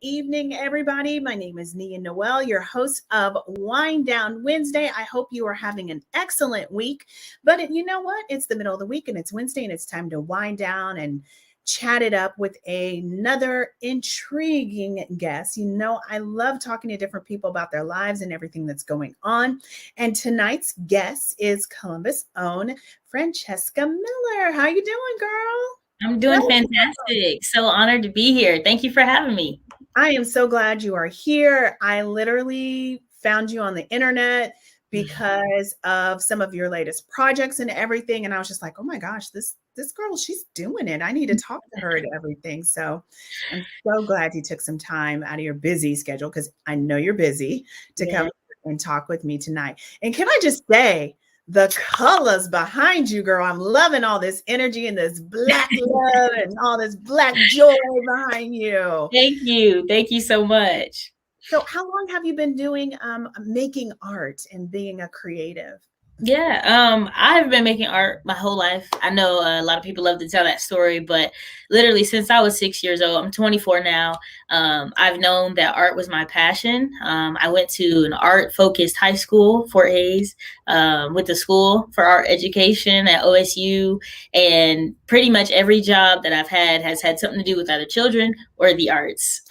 evening, everybody. My name is Nia Noelle, your host of Wind Down Wednesday. I hope you are having an excellent week. But you know what? It's the middle of the week and it's Wednesday and it's time to wind down and chat it up with another intriguing guest. You know, I love talking to different people about their lives and everything that's going on. And tonight's guest is Columbus' own Francesca Miller. How you doing, girl? I'm doing fantastic. So honored to be here. Thank you for having me. I am so glad you are here. I literally found you on the internet because of some of your latest projects and everything. And I was just like, oh my gosh, this girl, she's doing it. I need to talk to her and everything. So I'm so glad you took some time out of your busy schedule, because I know you're busy, to come and talk with me tonight. And can I just say, the colors behind you, girl. I'm loving all this energy and this black love and all this black joy behind you. Thank you. Thank you so much. So how long have you been doing making art and being a creative? Yeah, I've been making art my whole life. I know a lot of people love to tell that story, but literally since I was 6 years old, I'm 24 now. I've known that art was my passion. I went to an art-focused high school, Fort Hayes, with the School for Art Education at OSU, and pretty much every job that I've had has had something to do with either children or the arts.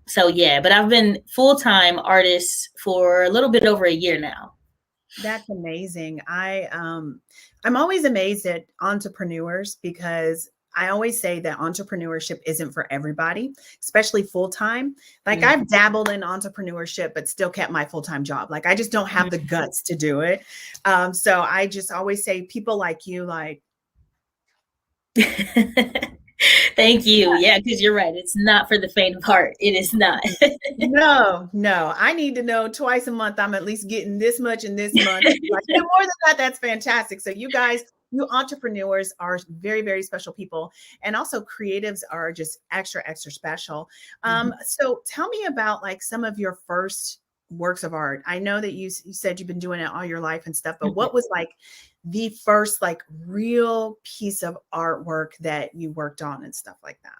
So yeah, but I've been full-time artist for a little bit over a year now. That's amazing. I'm always amazed at entrepreneurs, because I always say that entrepreneurship isn't for everybody, especially full-time. Like I've dabbled in entrepreneurship, but still kept my full-time job. Like I just don't have the guts to do it. So I just always say people like you, like, thank you. Yeah, because you're right. It's not for the faint of heart. It is not. No. I need to know twice a month I'm at least getting this much in this month. Like, more than that, that's fantastic. So you guys, you entrepreneurs are very, very special people. And also creatives are just extra, extra special. So tell me about like some of your first works of art. I know that you said you've been doing it all your life and stuff, but what was like the first like real piece of artwork that you worked on and stuff like that?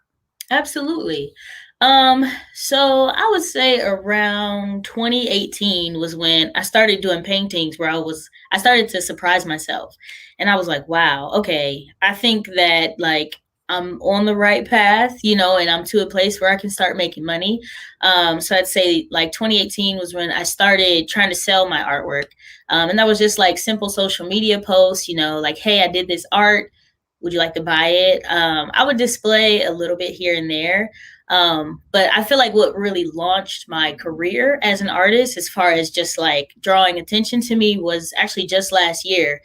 Absolutely. So I would say around 2018 was when I started doing paintings where I started to surprise myself. And I was like, wow, okay, I think that like I'm on the right path, and I'm to a place where I can start making money. So I'd say like 2018 was when I started trying to sell my artwork. And that was just like simple social media posts, like, hey, I did this art. Would you like to buy it? I would display a little bit here and there. But I feel like what really launched my career as an artist, as far as just like drawing attention to me, was actually just last year,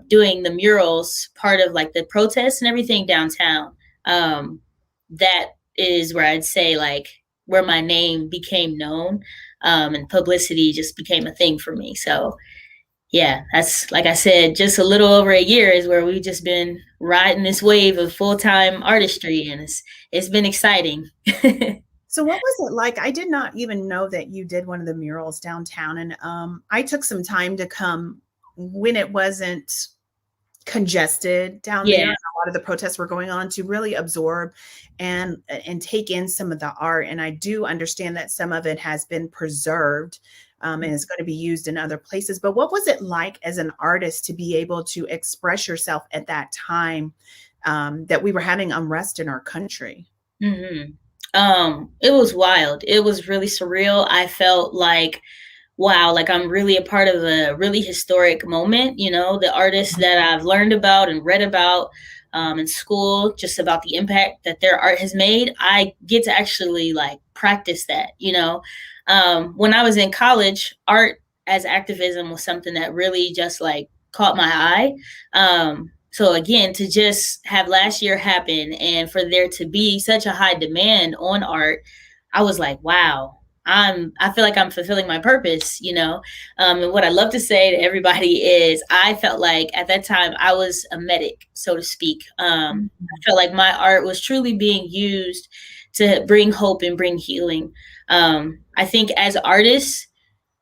doing the murals, part of like the protests and everything downtown. That is where I'd say like where my name became known, and publicity just became a thing for me. So yeah, that's, like I said, just a little over a year is where we've just been riding this wave of full-time artistry, and it's been exciting. So what was it like? I did not even know that you did one of the murals downtown, and I took some time to come when it wasn't congested down there. And a lot of the protests were going on, to really absorb and take in some of the art. And I do understand that some of it has been preserved. And is going to be used in other places. But what was it like as an artist to be able to express yourself at that time that we were having unrest in our country? It was wild. It was really surreal. I felt like, wow, like I'm really a part of a really historic moment. The artists that I've learned about and read about in school, just about the impact that their art has made, I get to actually like practice that. When I was in college, art as activism was something that really just like caught my eye. So again, to just have last year happen and for there to be such a high demand on art, I was like, wow, I feel like I'm fulfilling my purpose, and what I love to say to everybody is I felt like at that time I was a medic, so to speak. I felt like my art was truly being used to bring hope and bring healing. I think as artists,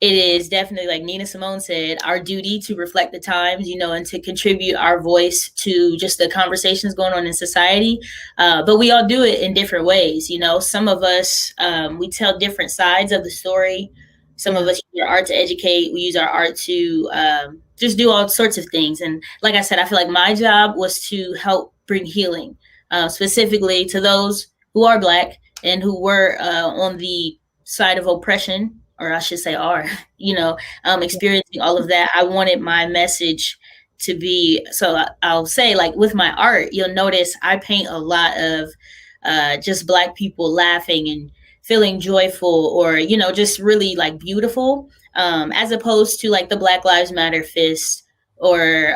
it is definitely, like Nina Simone said, our duty to reflect the times, and to contribute our voice to just the conversations going on in society. But we all do it in different ways. Some of us, we tell different sides of the story. Some of us use our art to educate. We use our art to just do all sorts of things. And like I said, I feel like my job was to help bring healing, specifically to those who are Black and who were on the side of oppression, or I should say are, experiencing all of that. I wanted my message to be, so I'll say, like, with my art, you'll notice I paint a lot of just Black people laughing and feeling joyful, or, just really like beautiful, as opposed to like the Black Lives Matter fist, or,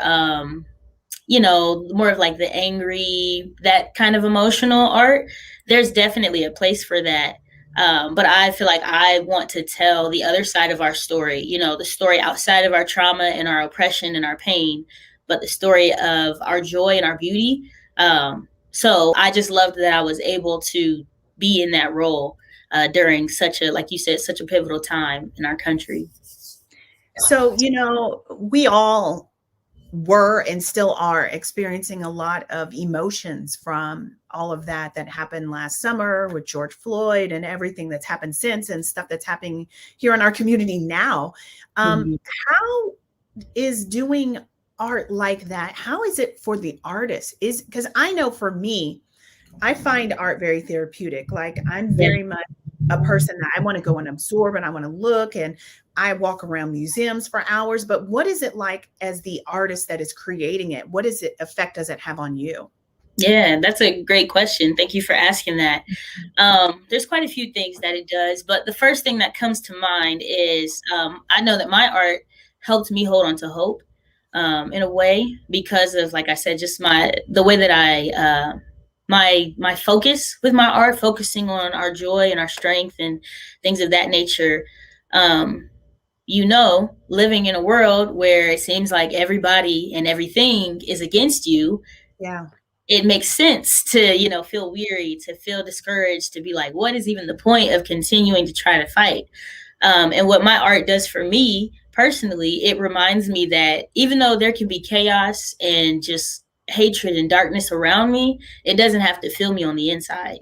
more of like the angry, that kind of emotional art. There's definitely a place for that. But I feel like I want to tell the other side of our story, the story outside of our trauma and our oppression and our pain, but the story of our joy and our beauty. So I just loved that I was able to be in that role during such a, like you said, such a pivotal time in our country. So, we all were and still are experiencing a lot of emotions from all of that happened last summer with George Floyd and everything that's happened since, and stuff that's happening here in our community now. How is doing art like that, how is it for the artist? Because I know for me, I find art very therapeutic. Like, I'm very much a person that I want to go and absorb, and I want to look, and I walk around museums for hours. But what is it like as the artist that is creating it? What effect does it have on you? Yeah, that's a great question. Thank you for asking that. There's quite a few things that it does, but the first thing that comes to mind is I know that my art helped me hold on to hope in a way, because of, like I said, just the way that I my focus with my art, focusing on our joy and our strength and things of that nature. Living in a world where it seems like everybody and everything is against you. Yeah. It makes sense to, feel weary, to feel discouraged, to be like, what is even the point of continuing to try to fight? And what my art does for me personally, it reminds me that even though there can be chaos and just hatred and darkness around me, it doesn't have to fill me on the inside,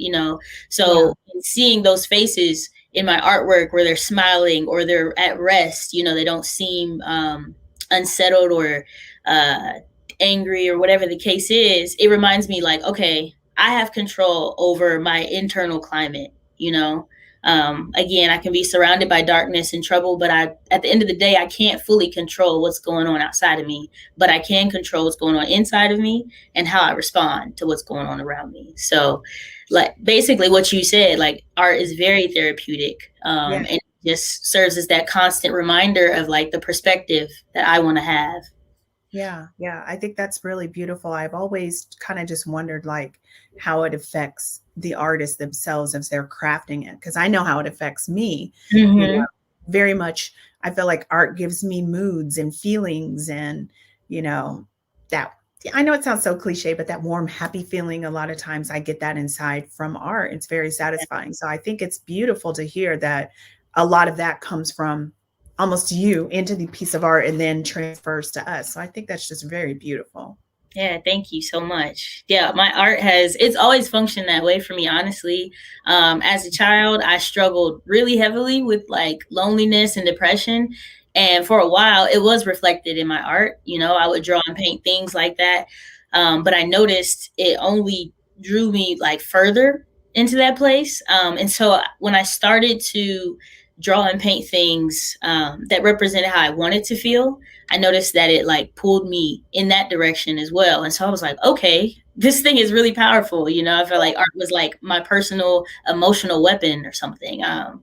So seeing those faces in my artwork where they're smiling or they're at rest, they don't seem unsettled or angry or whatever the case is, it reminds me, like, okay, I have control over my internal climate. Again, I can be surrounded by darkness and trouble, but at the end of the day, I can't fully control what's going on outside of me, but I can control what's going on inside of me and how I respond to what's going on around me. So, like, basically what you said, like, art is very therapeutic, and it just serves as that constant reminder of, like, the perspective that I want to have. Yeah. I think that's really beautiful. I've always kind of just wondered, like, how it affects the artists themselves as they're crafting it. Because I know how it affects me. Very much. I feel like art gives me moods and feelings, and that, I know it sounds so cliche, but that warm, happy feeling, a lot of times I get that inside from art. It's very satisfying. So I think it's beautiful to hear that a lot of that comes from almost you into the piece of art and then transfers to us. So I think that's just very beautiful. Yeah, thank you so much. Yeah, my art it's always functioned that way for me, honestly. As a child, I struggled really heavily with, like, loneliness and depression. And for a while, it was reflected in my art. I would draw and paint things like that. But I noticed it only drew me, like, further into that place. And so when I started to draw and paint things that represented how I wanted to feel, I noticed that it, like, pulled me in that direction as well. And so I was like, okay, this thing is really powerful. I felt like art was like my personal emotional weapon or something. And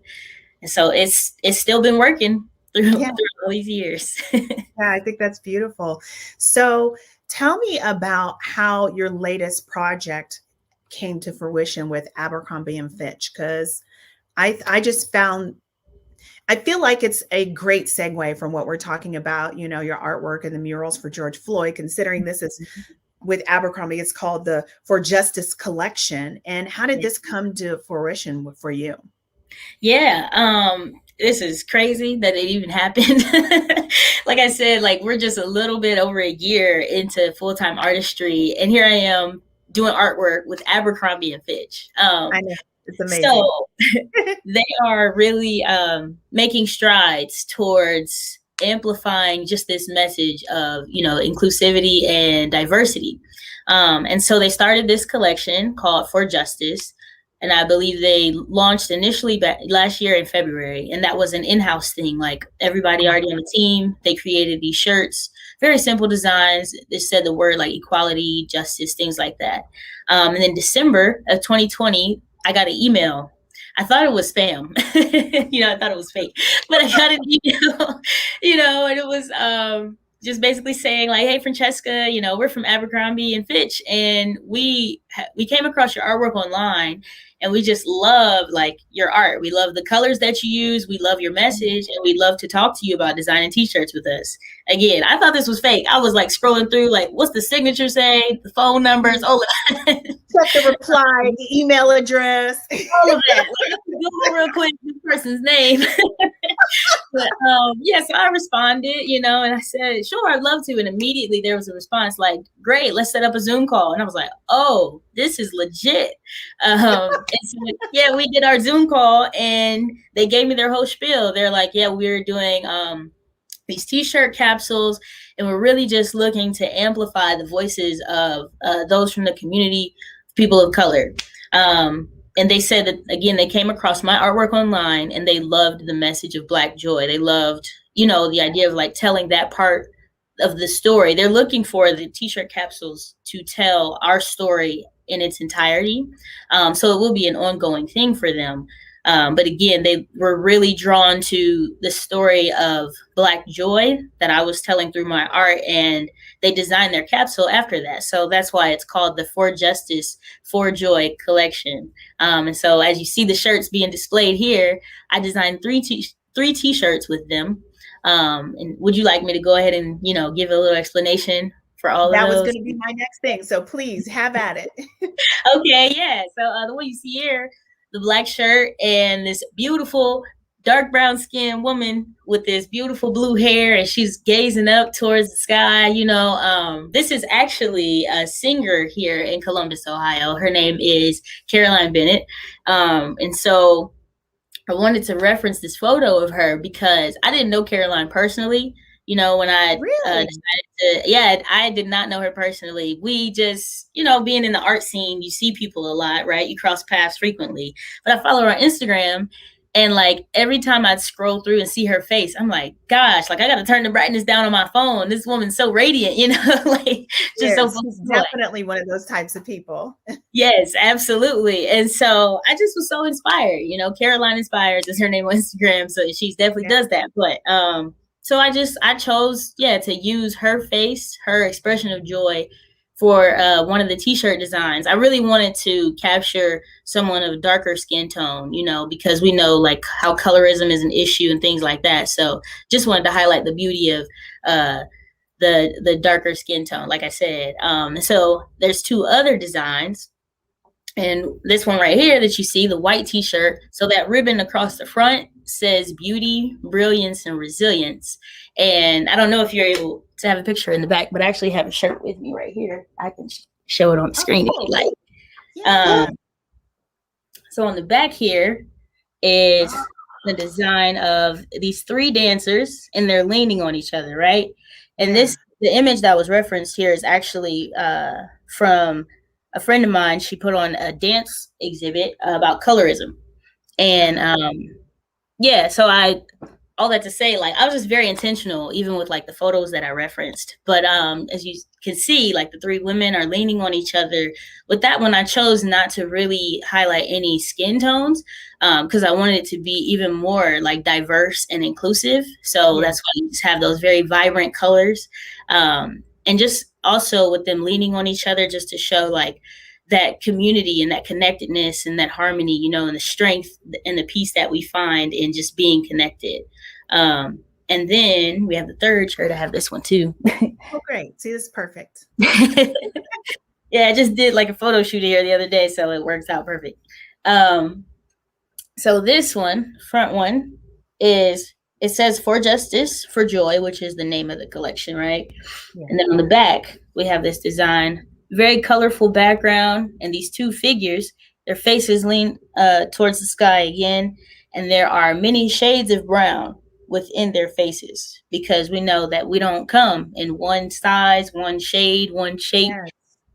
so it's still been working through all these years. Yeah, I think that's beautiful. So tell me about how your latest project came to fruition with Abercrombie and Fitch, because I just found, I feel like it's a great segue from what we're talking about, your artwork and the murals for George Floyd, considering this is with Abercrombie, it's called the For Justice Collection. And how did this come to fruition for you? Yeah. this is crazy that it even happened. Like I said, like we're just a little bit over a year into full-time artistry, and here I am doing artwork with Abercrombie and Fitch. I know. It's amazing. So they are really making strides towards amplifying just this message of, you know, inclusivity and diversity. And so they started this collection called For Justice. And I believe they launched initially last year in February. And that was an in-house thing. Like everybody already on the team, they created these shirts, very simple designs. They said the word like equality, justice, things like that. And then December of 2020, I got an email. I thought it was spam. You know, I thought it was fake. But I got an email, you know, and it was just basically saying like, hey, Francesca, you know, we're from Abercrombie and Fitch, and we came across your artwork online, and we just love like your art. We love the colors that you use. We love your message, and we'd love to talk to you about designing t-shirts with us. Again, I thought this was fake. I was like scrolling through, like, what's the signature say? The phone numbers, all of that. Check the reply, the email address. All of that. Like, Google real quick this person's name. But yeah, so I responded, you know, and I said, sure, I'd love to. And immediately there was a response like, great, let's set up a Zoom call. And I was like, oh, this is legit. And so, yeah, we did our Zoom call, and they gave me their whole spiel. They're like, yeah, we're doing these t-shirt capsules, and we're really just looking to amplify the voices of those from the community, people of color. And they said that, again, they came across my artwork online, and they loved the message of Black joy. They loved, you know, the idea of like telling that part of the story. They're looking for the t-shirt capsules to tell our story in its entirety. So it will be an ongoing thing for them. But again, they were really drawn to the story of Black joy that I was telling through my art, and they designed their capsule after that. So that's why it's called the For Justice, For Joy collection. And so as you see the shirts being displayed here, I designed three t-shirts with them. And would you like me to go ahead and, you know, give a little explanation for all of those? That was going to be my next thing. So please have at it. Okay, yeah. So the one you see here, the black shirt, and this beautiful dark brown skinned woman with this beautiful blue hair, and she's gazing up towards the sky. You know, this is actually a singer here in Columbus, Ohio. Her name is Caroline Bennett. And so I wanted to reference this photo of her because I didn't know Caroline personally. You know, when I decided to, yeah, I did not know her personally. We just, you know, being in the art scene, you see people a lot, right? You cross paths frequently. But I follow her on Instagram, and like every time I'd scroll through and see her face, I'm like, gosh, like I got to turn the brightness down on my phone. This woman's so radiant, you know, like just so she's definitely one of those types of people. Yes, absolutely. And so I just was so inspired. You know, Caroline Inspires is her name on Instagram, so she definitely does that. But so I chose, to use her face, her expression of joy for one of the t-shirt designs. I really wanted to capture someone of darker skin tone, you know, because we know like how colorism is an issue and things like that. So just wanted to highlight the beauty of the darker skin tone, like I said. So there's two other designs. And this one right here that you see, the white t-shirt, so that ribbon across the front says beauty, brilliance, and resilience. And I don't know if you're able to have a picture in the back, but I actually have a shirt with me right here. I can show it on the screen if you like. Yeah. So on the back here is the design of these three dancers, and they're leaning on each other, right? And the image that was referenced here is actually from a friend of mine. She put on a dance exhibit about colorism. And so all that to say, like, I was just very intentional, even with like the photos that I referenced. But as you can see, like the three women are leaning on each other. With that one, I chose not to really highlight any skin tones because I wanted it to be even more like diverse and inclusive. So that's why you just have those very vibrant colors. And just also with them leaning on each other, just to show like that community and that connectedness and that harmony, you know, and the strength and the peace that we find in just being connected. And then we have the third shirt. I have this one too. Oh, great. See, this is perfect. Yeah, I just did like a photo shoot here the other day, so it works out perfect. So this one, front one, is, it says for justice, for joy, which is the name of the collection, right? Yeah. And then on the back, we have this design, very colorful background, and these two figures, their faces lean towards the sky again, and there are many shades of brown within their faces, because we know that we don't come in one size, one shade, one shape, Yes.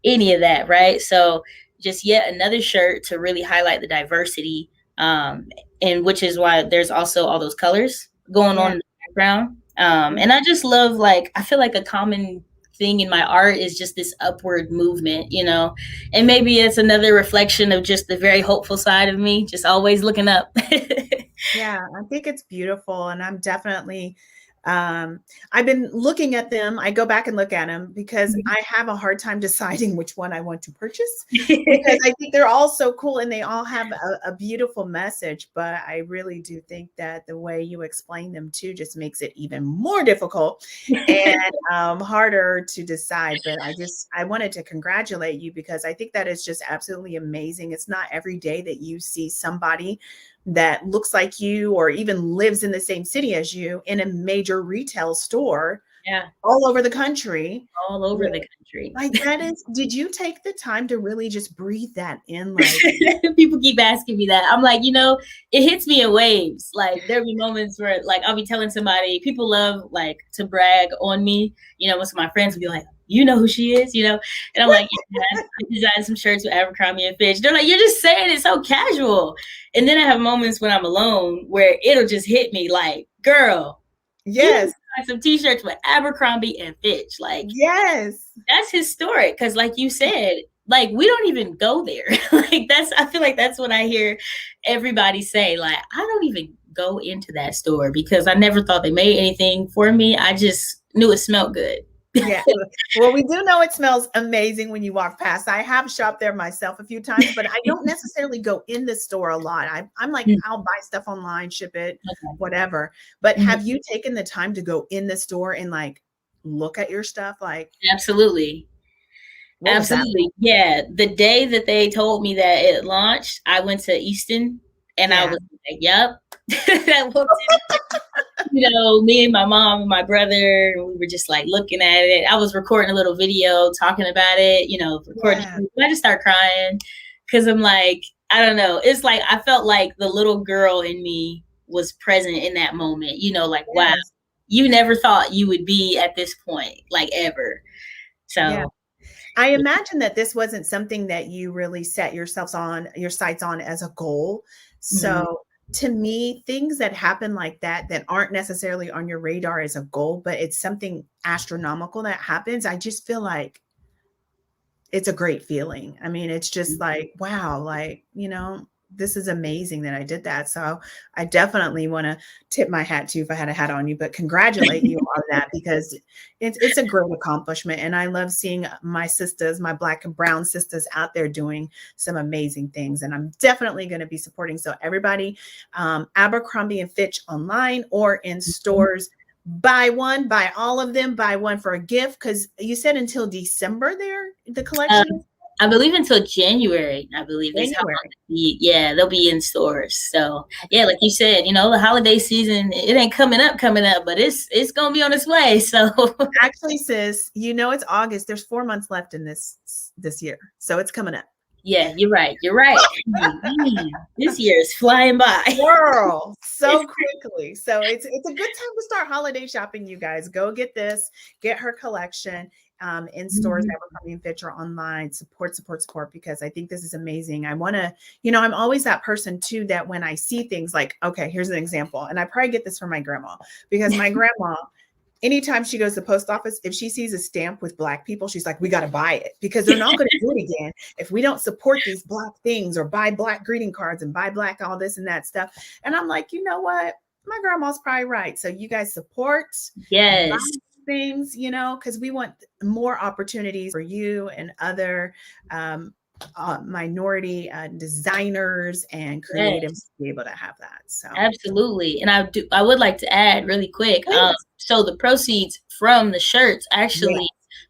any of that, right? So just yet another shirt to really highlight the diversity, and which is why there's also all those colors going on Yeah. in the background. And I just love, like, I feel like a common thing in my art is just this upward movement, you know, and maybe it's another reflection of just the very hopeful side of me, just always looking up. Yeah, I think it's beautiful, and I'm definitely I've been looking at them. I go back and look at them because I have a hard time deciding which one I want to purchase, because I think they're all so cool and they all have a beautiful message. But I really do think that the way you explain them too just makes it even more difficult and harder to decide. But I wanted to congratulate you, because I think that is just absolutely amazing. It's not every day that you see somebody that looks like you or even lives in the same city as you in a major retail store Yeah, all over the country. all over the country. Like, that is, did you take the time to really just breathe that in? Like, People keep asking me that. I'm like, you know, it hits me in waves. Like, there'll be moments where, like, I'll be telling somebody, people love, like, to brag on me. You know, most of my friends will be like, you know who she is, you know? And I'm like, yeah, I designed some shirts with Abercrombie and Fitch. They're like, you're just saying it so casual. And then I have moments when I'm alone where it'll just hit me like, girl, you yes, designed some t-shirts with Abercrombie and Fitch. Like, yes, that's historic, because like you said, like, we don't even go there. Like, that's, I feel like that's what I hear everybody say, like, I don't even go into that store because I never thought they made anything for me. I just knew it smelled good. yeah. Well, we do know it smells amazing when you walk past. I have shopped there myself a few times, but I don't necessarily go in the store a lot. I'm like, I'll buy stuff online, ship it, whatever. But have you taken the time to go in the store and like look at your stuff? Like, Absolutely. what was that Absolutely. Yeah. The day that they told me that it launched, I went to Easton and I Yeah. was like, yep. I walked in, you know, me and my mom and my brother, we were just like looking at it. I was recording a little video talking about it, you know, recording. Yeah. I just start crying because I'm like, I don't know. It's like I felt like the little girl in me was present in that moment, you know, like, wow, Yes. you never thought you would be at this point, like, ever. Yeah. So, I imagine that this wasn't something that you really set your sights on as a goal. mhm. So to me, things that happen like that aren't necessarily on your radar as a goal, but it's something astronomical that happens, I just feel like it's a great feeling. I mean, it's just like, wow, like, this is amazing that I did that. So I definitely want to tip my hat to you if I had a hat on you, but congratulate you on that, because it's a great accomplishment. And I love seeing my sisters, my Black and brown sisters out there doing some amazing things. And I'm definitely going to be supporting. So everybody, Abercrombie and Fitch online or in stores, buy one, buy all of them, buy one for a gift. Cause you said until December there, the Um, collection is I believe until January, I believe is how long January. yeah, they'll be in stores. So yeah, like you said, you know, the holiday season, it ain't coming up, but it's gonna be on its way. So Actually, sis, it's August. There's 4 months left in this year. So it's coming up. yeah, you're right. You're right. Man, this year is flying by. Girl, It's so quickly. So it's a good time to start holiday shopping, you guys. Go get this, get her collection in stores, Mhm. Abercrombie and Fitch, or online. Support, support, support, because I think this is amazing. I want to, I'm always that person too that when I see things like, okay, here's an example. And I probably get this from my grandma, because my grandma, anytime she goes to the post office, if she sees a stamp with Black people, she's like, we got to buy it, because they're not going to do it again if we don't support these Black things or buy Black greeting cards and buy Black all this and that stuff. And I'm like, you know what? My grandma's probably right. So you guys support, buy Yes. things, because we want more opportunities for you and other minority designers and creatives Yes. to be able to have that. So Absolutely. And I would like to add really quick. please. So the proceeds from the shirts Yeah. actually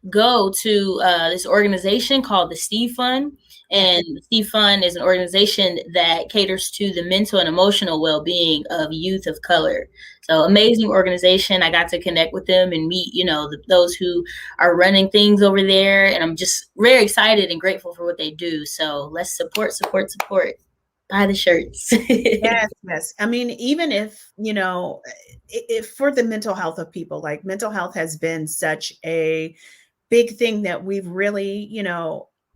go to this organization called the Steve Fund. Yes. And the Steve Fund is an organization that caters to the mental and emotional well-being of youth of color. So amazing organization. I got to connect with them and meet, those who are running things over there. And I'm just very excited and grateful for what they do. So let's support, support, support. Buy the shirts. Yes, yes. I mean, even if, if for the mental health of people, like mental health has been such a big thing that we've really,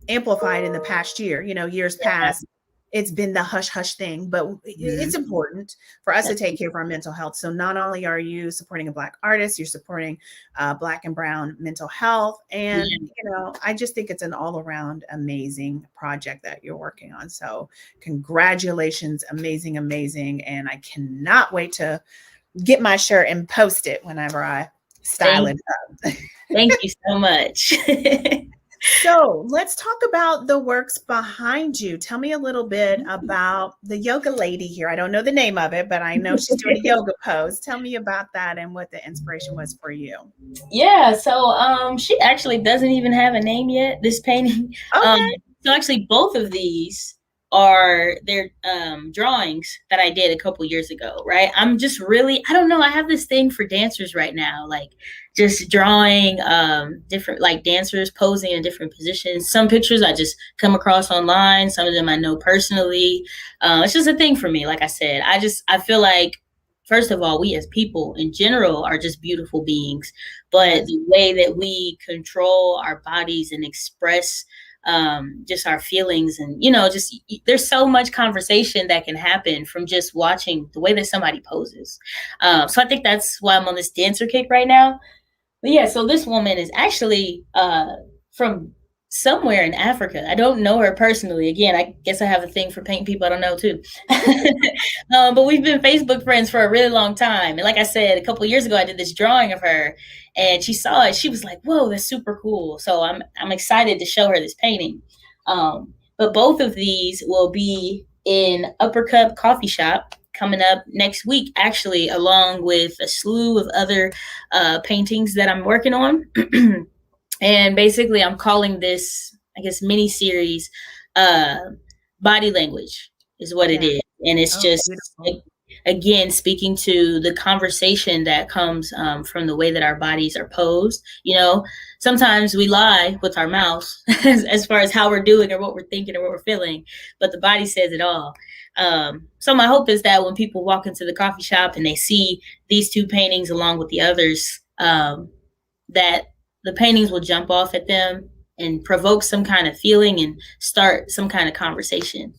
amplified in the past year, years Yeah. past. It's been the hush hush thing, but it's important for us to take care of our mental health. So not only are you supporting a Black artist, you're supporting Black and Brown mental health. And, Yeah. I just think it's an all around amazing project that you're working on. So congratulations, amazing, amazing. And I cannot wait to get my shirt and post it whenever I style it up. Thank you so much. So let's talk about the works behind you. Tell me a little bit about the yoga lady here. I don't know the name of it, but I know she's doing a yoga pose. Tell me about that and what the inspiration was for you. Yeah, so she actually doesn't even have a name yet, this painting. Okay. So actually both of these are their drawings that I did a couple years ago, right? I'm just really, I don't know, I have this thing for dancers right now, like just drawing different like dancers posing in different positions. Some pictures I just come across online, some of them I know personally. It's just a thing for me. Like I said, I feel like first of all, we as people in general are just beautiful beings, but the way that we control our bodies and express just our feelings and, just there's so much conversation that can happen from just watching the way that somebody poses. So I think that's why I'm on this dancer kick right now. But yeah, so this woman is actually from somewhere in Africa. I don't know her personally. Again, I guess I have a thing for painting people I don't know too. But we've been Facebook friends for a really long time. And like I said, a couple of years ago, I did this drawing of her and she saw it. She was like, whoa, that's super cool. So I'm excited to show her this painting. But both of these will be in Upper Cup Coffee Shop coming up next week, actually, along with a slew of other paintings that I'm working on. And basically, I'm calling this, I guess, mini series Body Language is what it is. And it's just, again, speaking to the conversation that comes from the way that our bodies are posed. Sometimes we lie with our mouths as far as how we're doing or what we're thinking or what we're feeling, but the body says it all. So my hope is that when people walk into the coffee shop and they see these two paintings along with the others, that the paintings will jump off at them and provoke some kind of feeling and start some kind of conversation.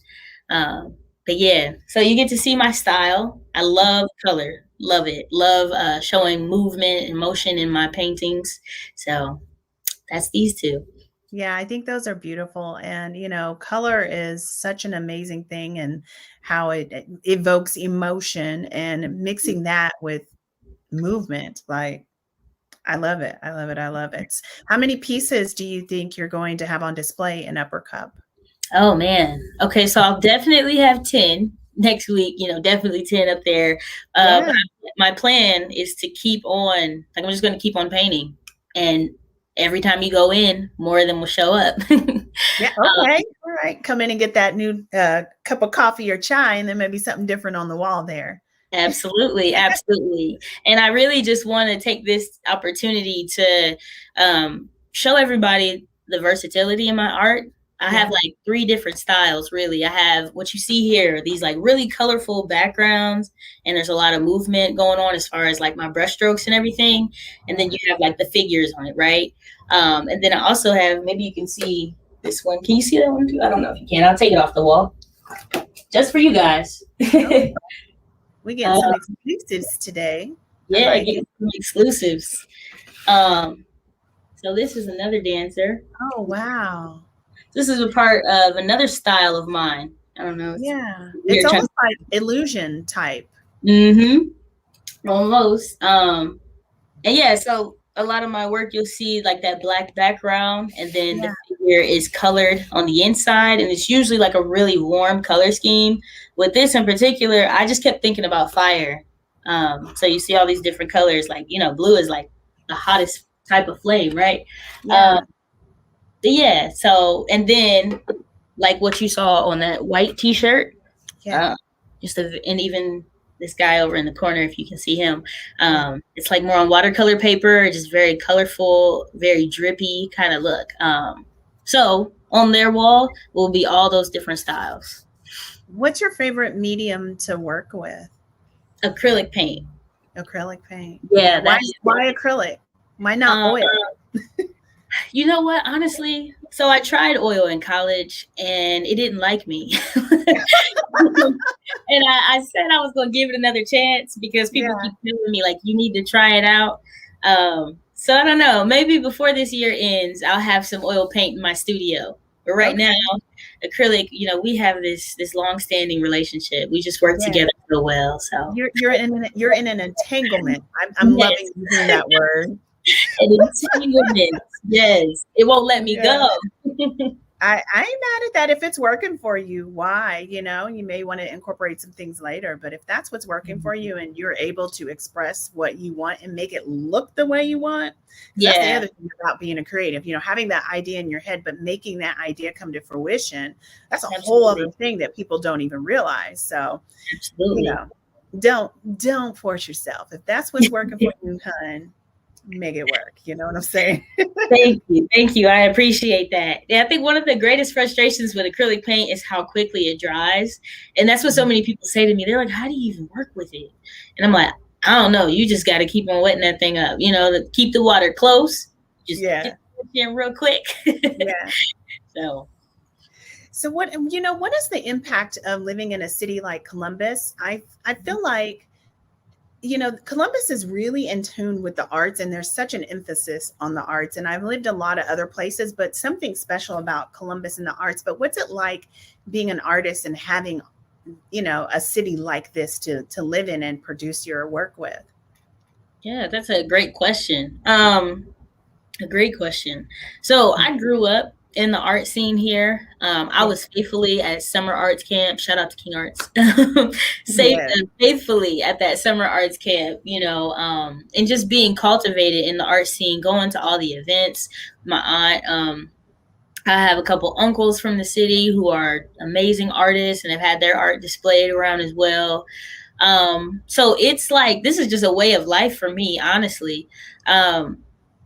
But yeah, so you get to see my style. I love color, love it, love showing movement and motion in my paintings. So that's these two. Yeah, I think those are beautiful. And, color is such an amazing thing and how it evokes emotion and mixing that with movement. Like, I love it. I love it. I love it. How many pieces do you think you're going to have on display in Upper Cup? Oh, man. Okay, so I'll definitely have 10 next week, definitely 10 up there. But my plan is to keep on, like I'm just going to keep on painting. And every time you go in, more of them will show up. Yeah. Okay. All right. Come in and get that new cup of coffee or chai, and then maybe something different on the wall there. Absolutely. Absolutely. And I really just want to take this opportunity to show everybody the versatility in my art. I have like 3 different styles, really. I have what you see here, these like really colorful backgrounds, and there's a lot of movement going on as far as like my brush strokes and everything. And then you have like the figures on it, right? And then I also have, maybe you can see this one. Can you see that one too? I don't know if you can. I'll take it off the wall. Just for you guys. We get some exclusives today. Yeah, I get some exclusives. So this is another dancer. Oh, wow. This is a part of another style of mine. I don't know. It's almost like illusion type. Almost. And yeah, so a lot of my work, you'll see like that black background, and then the figure is colored on the inside, and it's usually like a really warm color scheme. With this in particular, I just kept thinking about fire. So you see all these different colors, like, blue is like the hottest type of flame, right? Yeah. Yeah. So, and then like what you saw on that white T-shirt, Yeah. uh, and even this guy over in the corner, if you can see him, it's like more on watercolor paper, just very colorful, very drippy kind of look. So on their wall will be all those different styles. What's your favorite medium to work with? Acrylic paint. Acrylic paint. Yeah, Why that is. why acrylic? Why not Um, oil? you know what? Honestly, so I tried oil in college and it didn't like me. And I said I was going to give it another chance because people Yeah. keep telling me, like, you need to try it out. So I don't know. Maybe before this year ends, I'll have some oil paint in my studio. But right Okay. now, acrylic, we have this long standing relationship. We just work Yeah. together so well. So You're in an entanglement. I'm loving yes, using that word. an entanglement. Yes, it won't let me Yeah. go. I ain't mad at that if it's working for you. Why? You may want to incorporate some things later, but if that's what's working for you and you're able to express what you want and make it look the way you want, because that's the Yeah, other thing about being a creative, having that idea in your head, but making that idea come to fruition, that's a whole other absolutely, thing that people don't even realize. So, you absolutely. know, don't force yourself. If that's what's working for you, hun, make it work. You know what I'm saying? Thank you. Thank you. I appreciate that. Yeah, I think one of the greatest frustrations with acrylic paint is how quickly it dries. And that's what so many people say to me. They're like, how do you even work with it? And I'm like, I don't know. You just got to keep on wetting that thing up, to keep the water close. Just Yeah. get in real quick. Yeah. So, what is the impact of living in a city like Columbus? I feel like, Columbus is really in tune with the arts and there's such an emphasis on the arts. And I've lived a lot of other places, but something special about Columbus and the arts. But what's it like being an artist and having, a city like this to live in and produce your work with? yeah, that's a great question. A great question. So I grew up in the art scene here. I Yeah. was faithfully at summer arts camp. Shout out to King Arts. Yeah. Faithfully at that summer arts camp, and just being cultivated in the art scene, going to all the events. My aunt, I have a couple uncles from the city who are amazing artists and have had their art displayed around as well. So it's like this is just a way of life for me, honestly. Um,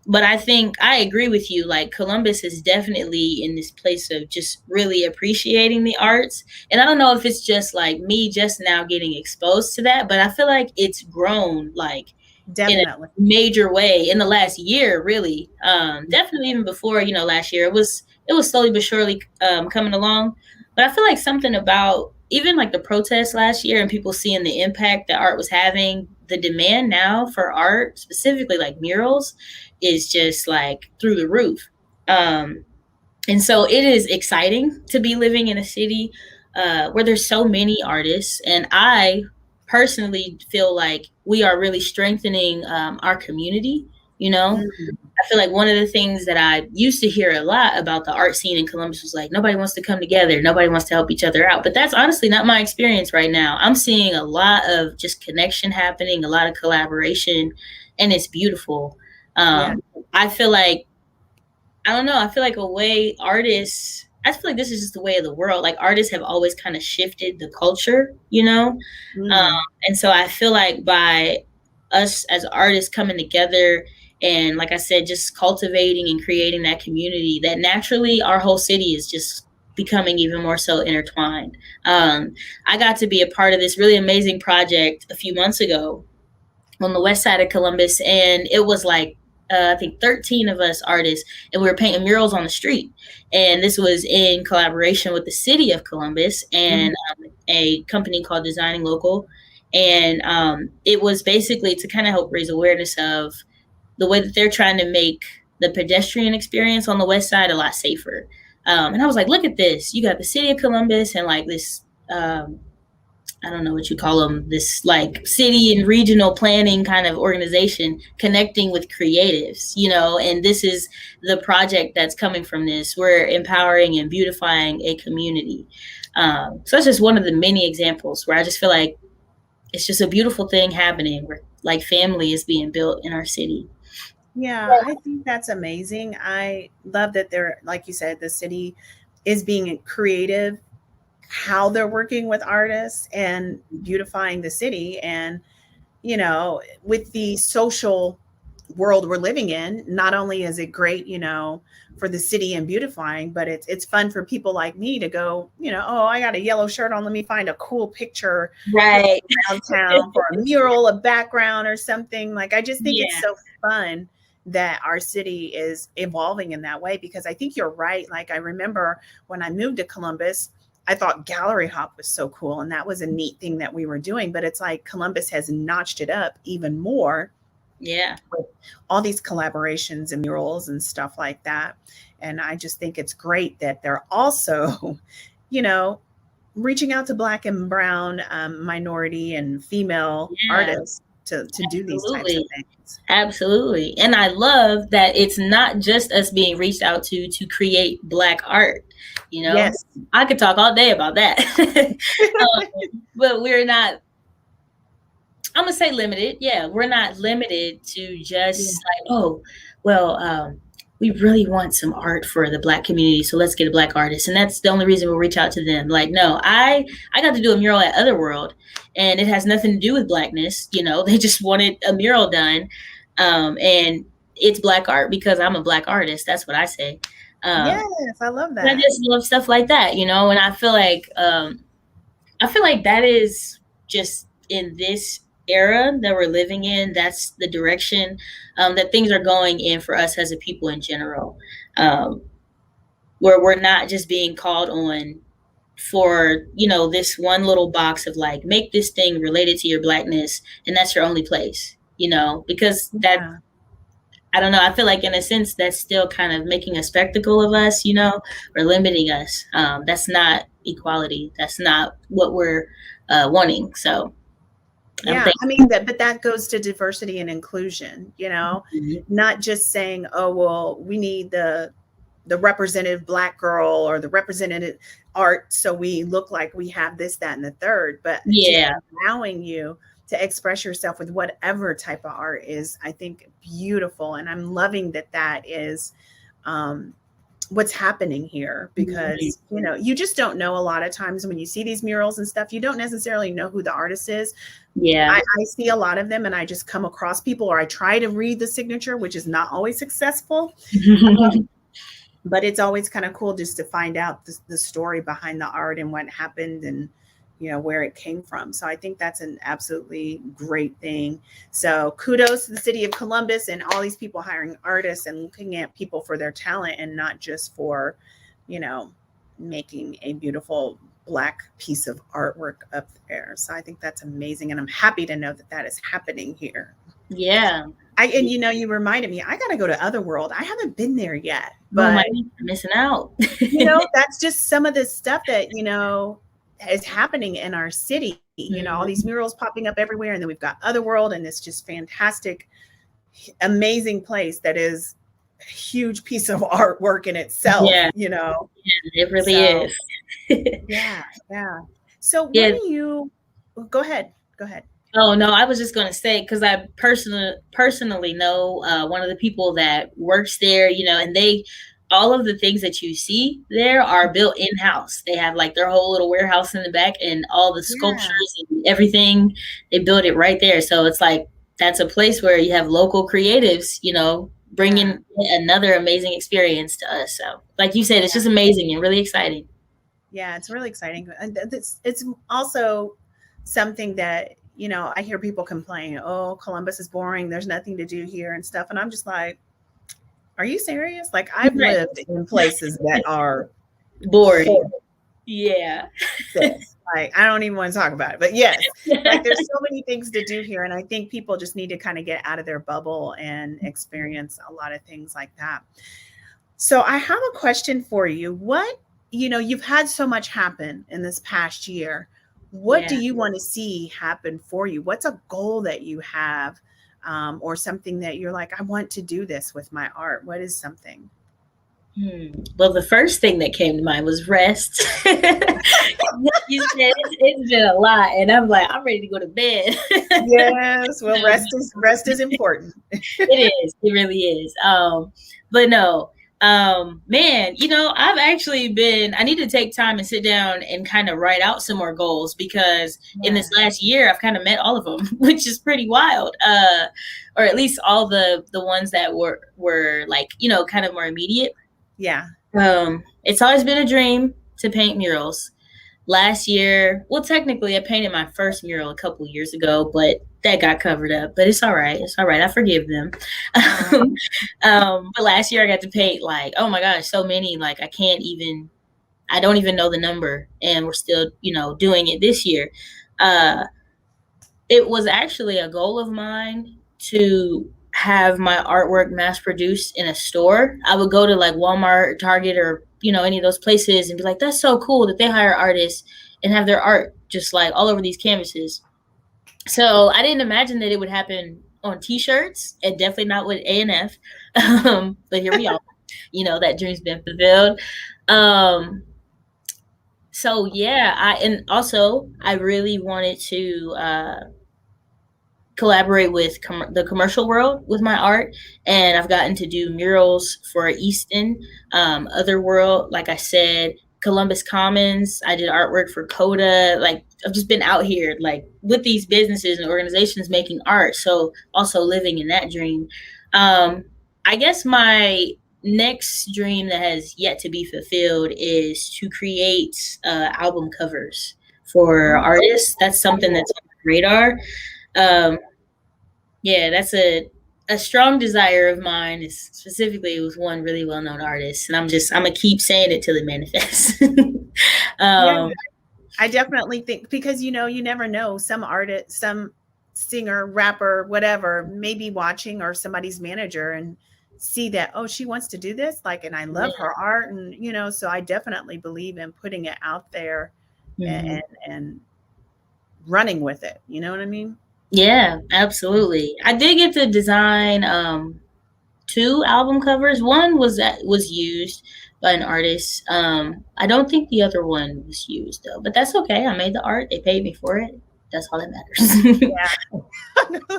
but I think I agree with you. Like Columbus is definitely in this place of just really appreciating the arts. And I don't know if it's just like me just now getting exposed to that, but I feel like it's grown like in a Definitely. major way in the last year, really. Definitely even before, last year it was slowly but surely coming along. But I feel like something about even like the protests last year and people seeing the impact that art was having, the demand now for art, specifically like murals, is just like through the roof. Um, and so it is exciting to be living in a city where there's so many artists. And I personally feel like we are really strengthening our community. Mhm. I feel like one of the things that I used to hear a lot about the art scene in Columbus was like, nobody wants to come together. Nobody wants to help each other out. But that's honestly not my experience right now. I'm seeing a lot of just connection happening, a lot of collaboration, and it's beautiful. Yeah. I feel like I don't know. I feel like I feel like this is just the way of the world. Like artists have always kind of shifted the culture, Um, Mm. and so I feel like by us as artists coming together and, like I said, just cultivating and creating that community, that naturally our whole city is just becoming even more so intertwined. I got to be a part of this really amazing project a few months ago on the west side of Columbus, and it was like I think 13 of us artists, and we were painting murals on the street. And this was in collaboration with the city of Columbus Mhm. and a company called Designing Local. And it was basically to kind of help raise awareness of the way that they're trying to make the pedestrian experience on the west side a lot safer. And I was like, look at this. You got the city of Columbus and like this I don't know what you call them, this like city and regional planning kind of organization connecting with creatives, and this is the project that's coming from this. We're empowering and beautifying a community. So that's just one of the many examples where I just feel like it's just a beautiful thing happening where like family is being built in our city. Yeah, I think that's amazing. I love that they're, like you said, the city is being creative, how they're working with artists and beautifying the city. And, with the social world we're living in, not only is it great, for the city and beautifying, but it's fun for people like me to go, oh, I got a yellow shirt on. Let me find a cool picture, Right. around town for a mural, a background or something. Like, I just think it's Yeah. so fun that our city is evolving in that way, because I think you're right. Like, I remember when I moved to Columbus, I thought gallery hop was so cool, and that was a neat thing that we were doing. But it's like Columbus has notched it up even more Yeah. with all these collaborations and murals and stuff like that. And I just think it's great that they're also, you know, reaching out to Black and Brown, minority and female Yeah. artists to do these types of Absolutely. things. Absolutely. And I love that it's not just us being reached out to create Black art. You know, Yes. I could talk all day about that. But we're not, I'm going to say limited. Yeah, we're not limited to Yeah. just like, oh, well, we really want some art for the Black community, so let's get a Black artist, and that's the only reason we'll reach out to them. Like, no, I got to do a mural at Otherworld, and it has nothing to do with Blackness. You know, they just wanted a mural done, and it's Black art because I'm a Black artist. That's what I say. Yes, Um, I love I that. just love stuff like that, you know, and I feel like that is just in this era that we're living in. That's the direction that things are going in for us as a people in general, um, where we're not just being called on for this one little box of like make this thing related to your Blackness, and that's your only place. Because that Yeah. I don't know. I feel like in a sense that's still kind of making a spectacle of us, or limiting us. That's not equality. That's not what we're wanting. So I'm Yeah, I thinking, mean but that goes to diversity and inclusion, mhm. not just saying, oh, well, we need the representative Black girl or the representative art, so we look like we have this, that, and the third, but just Yeah, allowing you to express yourself with whatever type of art is, I think, beautiful. And I'm loving that that is, um, what's happening here, mhm. because you just don't know. A lot of times when you see these murals and stuff, you don't necessarily know who the artist is. Yeah, I see a lot of them, and I just come across people, or I try to read the signature, which is not always successful. But it's always kind of cool just to find out the story behind the art and what happened, and where it came from. So I think that's an absolutely great thing. So kudos to the city of Columbus and all these people hiring artists and looking at people for their talent, and not just for you know making a beautiful Black piece of artwork up there. So I think that's amazing, and I'm happy to know that that is happening here. yeah. And you reminded me, I got to go to Otherworld. I haven't been there yet, Oh my but God, you're missing out. that's just some of the stuff that, is happening in our city. All these Mhm. murals popping up everywhere. And then we've got Otherworld, and it's just fantastic, amazing place that is a huge piece of artwork in Yeah, itself. it really So, is. yeah, yeah. So, what Yeah. do you, go ahead, go ahead. Oh no, I was just gonna say because I personally know one of the people that works there, and they all of the things that you see there are built in house. They have like their whole little warehouse in the back, and all the Yeah, sculptures and everything. They built it right there, so it's like that's a place where you have local creatives, yeah, bringing another amazing experience to us. So, like you said, it's yeah. just amazing and really exciting. Yeah, it's really exciting. And it's also something that, I hear people complain, oh, Columbus is boring. There's nothing to do here and stuff. And I'm just like, are you serious? Like, I've Right, lived in places that are boring. horrible, Yeah. sis. Like, I don't even want to talk about it. But yes, like, there's so many things to do here. And I think people just need to kind of get out of their bubble and experience a lot of things like that. So I have a question for you. You've had so much happen in this past year. What do Yeah. you want to see happen for you? What's a goal that you have, or something that you're like, I want to do this with my art? What is something? Well, the first thing that came to mind was rest. You said it's been a lot, and I'm like, I'm ready to go to bed. Yes, well, rest is important. It is. It really is. But no, man, I've actually I need to take time and sit down and kind of write out some more goals because in Yeah. this last year, I've kind of met all of them, which is pretty wild. Or at least all the ones that were like, kind of more immediate. Yeah. It's always been a dream to paint murals. Last year, well, technically, I painted my first mural a couple years ago, but that got covered up. But it's all right. It's all right. I forgive them. But last year, I got to paint like, oh my gosh, so many. Like I don't even know the number, and we're still, doing it this year. It was actually a goal of mine to have my artwork mass produced in a store. I would go to like Walmart, Target, or any of those places and be like, that's so cool that they hire artists and have their art just like all over these canvases. So I didn't imagine that it would happen on t-shirts, and definitely not with A&F. But here we are. That dream's been fulfilled. So yeah, I really wanted to collaborate with the commercial world with my art, and I've gotten to do murals for Easton, Otherworld, like I said, Columbus Commons. I did artwork for Coda. Like I've just been out here like with these businesses and organizations making art, so also living in that dream. I guess my next dream that has yet to be fulfilled is to create album covers for artists. That's something that's on my radar. Yeah, that's a strong desire of mine. Is specifically with one really well known artist, and I'm gonna keep saying it till it manifests. Yeah, I definitely think because you never know, some artist, some singer, rapper, whatever, may be watching, or somebody's manager, and see that, oh, she wants to do this, like, and I love her art, and so I definitely believe in putting it out there and running with it. You know what I mean? Yeah, absolutely. I did get to design 2 album covers. One was used by an artist. I don't think the other one was used though, but that's okay. I made the art. They paid me for it. That's all that matters.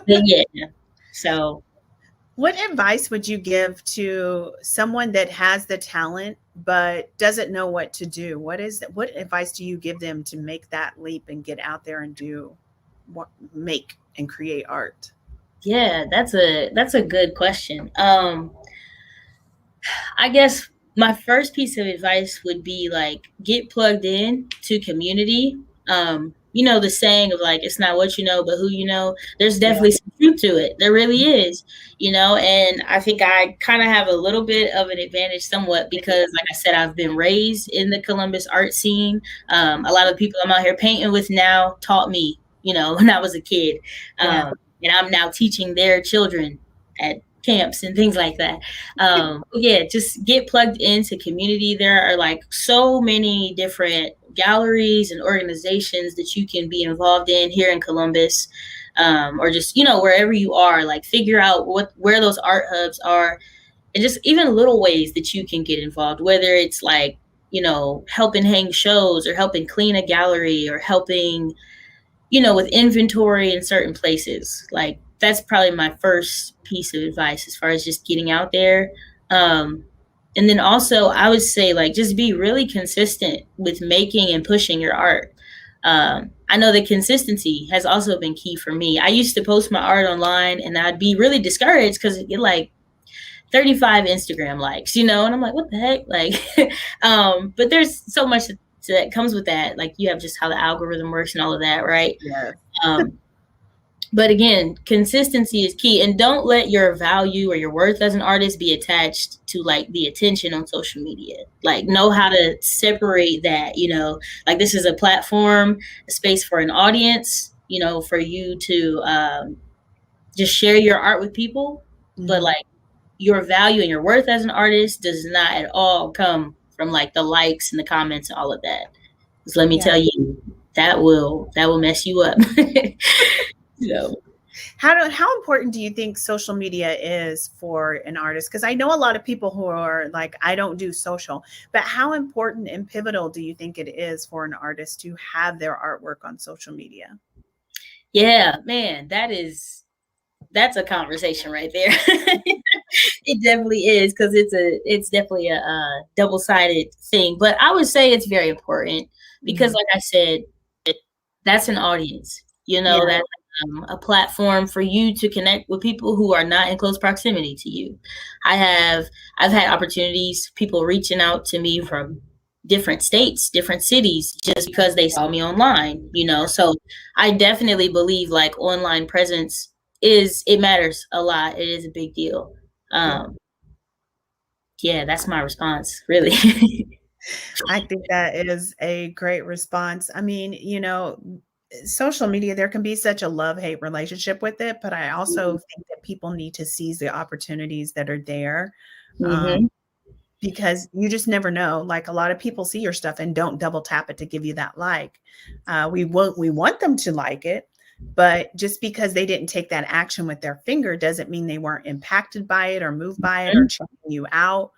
Yeah. Yeah. So, what advice would you give to someone that has the talent but doesn't know what to do? What advice do you give them to make that leap and get out there and make and create art? yeah, that's a good question. I guess my first piece of advice would be like get plugged in to community. The saying of like it's not what you know, but who you know. There's definitely some truth to it. There really is, and I think I kind of have a little bit of an advantage somewhat because, like I said, I've been raised in the Columbus art scene. A lot of the people I'm out here painting with now taught me, when I was a kid. And I'm now teaching their children at camps and things like that. Yeah, just get plugged into community. There are like so many different galleries and organizations that you can be involved in here in Columbus, or just wherever you are. Like figure out where those art hubs are, and just even little ways that you can get involved. Whether it's like helping hang shows, or helping clean a gallery, or helping with inventory in certain places. Like that's probably my first piece of advice as far as just getting out there. And then also I would say like just be really consistent with making and pushing your art. I know that consistency has also been key for me. I used to post my art online and I'd be really discouraged because it get like 35 Instagram likes, and I'm like, what the heck? Like, but there's so much that comes with that. Like you have just how the algorithm works and all of that, right? Yeah. But again, consistency is key, and don't let your value or your worth as an artist be attached to like the attention on social media. Like know how to separate that, like this is a platform, a space for an audience, for you to just share your art with people. But like your value and your worth as an artist does not at all come from like the likes and the comments and all of that. Because let me tell you, that will mess you up. How important do you think social media is for an artist? Because I know a lot of people who are like, I don't do social, but how important and pivotal do you think it is for an artist to have their artwork on social media? Yeah, man, that's a conversation right there. It definitely is because it's definitely a double-sided thing. But I would say it's very important because, Mhm. like I said, that's an audience. You know, Yeah. that's a platform for you to connect with people who are not in close proximity to you. I have I've had opportunities, people reaching out to me from different states, different cities, just because they saw me online. You know, so I definitely believe like online presence it matters a lot. It is a big deal. Yeah. Um, yeah, that's my response, really. I think that is a great response. I mean, social media, there can be such a love-hate relationship with it, but I also think that people need to seize the opportunities that are there. Mm-hmm. Um, because you just never know. Like a lot of people see your stuff and don't double tap it to give you that like. We want them to like it, but just because they didn't take that action with their finger doesn't mean they weren't impacted by it or moved by it or checking you out.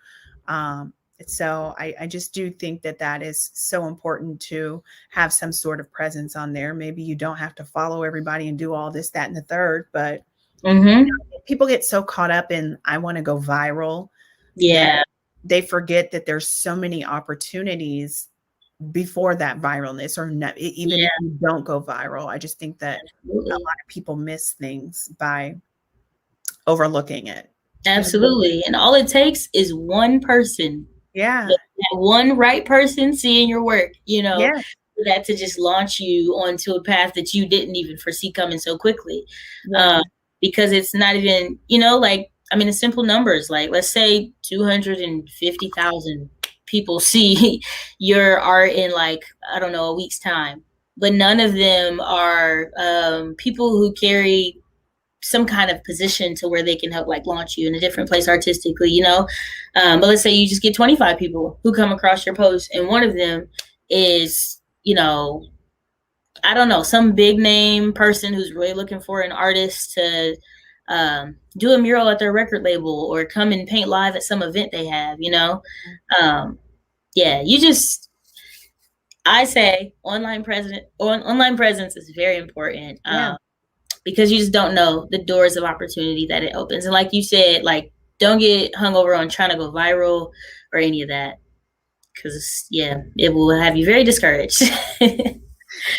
Um, so I just do think that that is so important to have some sort of presence on there. Maybe you don't have to follow everybody and do all this, that, and the third, but Mm-hmm. people get so caught up in I want to go viral that Yeah, they forget that there's so many opportunities before that viralness or not, even if yeah, you don't go viral. I just think that a absolutely. lot of people miss things by overlooking it. Absolutely. And all it takes is one person, Yeah. that one right person seeing your work, Yeah. for that to just launch you onto a path that you didn't even foresee coming so quickly. Yeah. Um, because it's not even, like, I mean, the simple numbers, like let's say 250,000 people see your art in like, I don't know, a week's time, but none of them are people who carry some kind of position to where they can help like launch you in a different place artistically, but let's say you just get 25 people who come across your post and one of them is, I don't know, some big name person who's really looking for an artist to do a mural at their record label or come and paint live at some event they have, um, yeah, I say online presence is very important. Yeah. Because you just don't know the doors of opportunity that it opens. And like you said, like don't get hung over on trying to go viral or any of that. Cause yeah, it will have you very discouraged.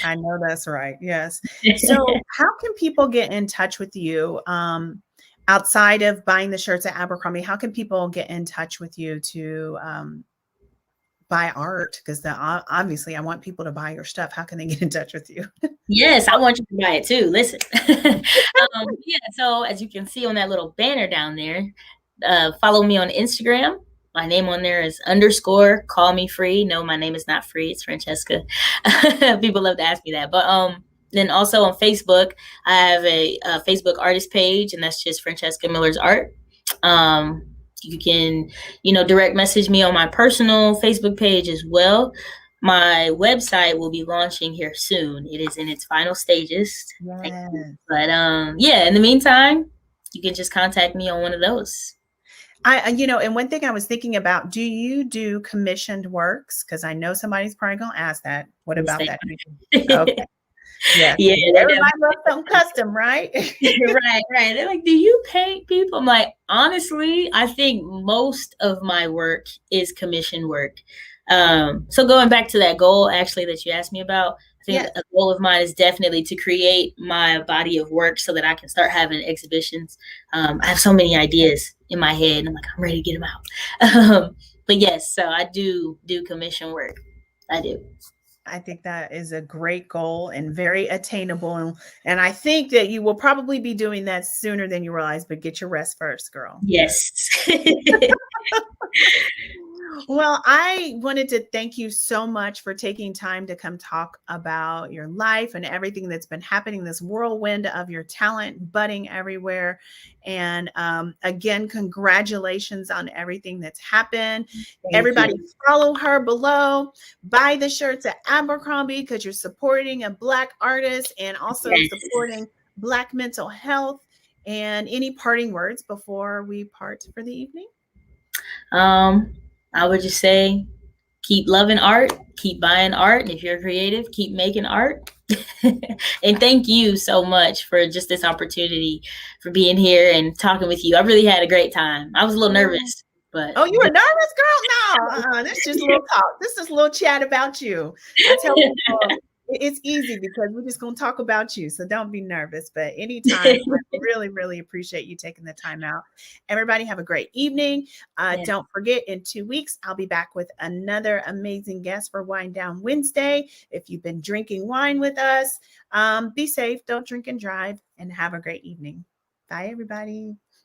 I know that's right. Yes. So, how can people get in touch with you outside of buying the shirts at Abercrombie? How can people get in touch with you to buy art? Because obviously, I want people to buy your stuff. How can they get in touch with you? Yes, I want you to buy it too. Listen. Yeah, so as you can see on that little banner down there, follow me on Instagram. My name on there is _ call me free. No, my name is not free. It's Francesca. People love to ask me that. But then also on Facebook, I have a Facebook artist page, and that's just Francesca Miller's art. Um, you can, direct message me on my personal Facebook page as well. My website will be launching here soon. It is in its final stages. Thank you. Yes. But yeah, in the meantime, you can just contact me on one of those. And one thing I was thinking about, do you do commissioned works? Because I know somebody's probably going to ask that. What Yes, about I that? do. Okay. Yes. Yeah, they Everybody loves something custom, right? right, right. They're like, do you paint people? I'm like, honestly, I think most of my work is commission work. So going back to that goal actually that you asked me about, I think Yes. a goal of mine is definitely to create my body of work so that I can start having exhibitions. I have so many ideas in my head and I'm like, I'm ready to get them out. But yes, so I do commission work. I do. I think that is a great goal and very attainable. And I think that you will probably be doing that sooner than you realize, but get your rest first, girl. Yes. Well, I wanted to thank you so much for taking time to come talk about your life and everything that's been happening, this whirlwind of your talent budding everywhere. And again, congratulations on everything that's happened. Thank Everybody you. follow her below. Buy the shirts at Abercrombie because you're supporting a Black artist and also Yes. supporting Black mental health, and any parting words before we part for the evening? I would just say keep loving art, keep buying art. And if you're creative, keep making art. And thank you so much for just this opportunity for being here and talking with you. I really had a great time. I was a little nervous, but Oh, you were nervous, girl? No, this is just a little talk. This is a little chat about you. I tell people it's easy because we're just going to talk about you. So don't be nervous. But anytime, I really, really appreciate you taking the time out. Everybody have a great evening. Yeah. Don't forget, in 2 weeks, I'll be back with another amazing guest for Wine Down Wednesday. If you've been drinking wine with us, be safe. Don't drink and drive, and have a great evening. Bye, everybody.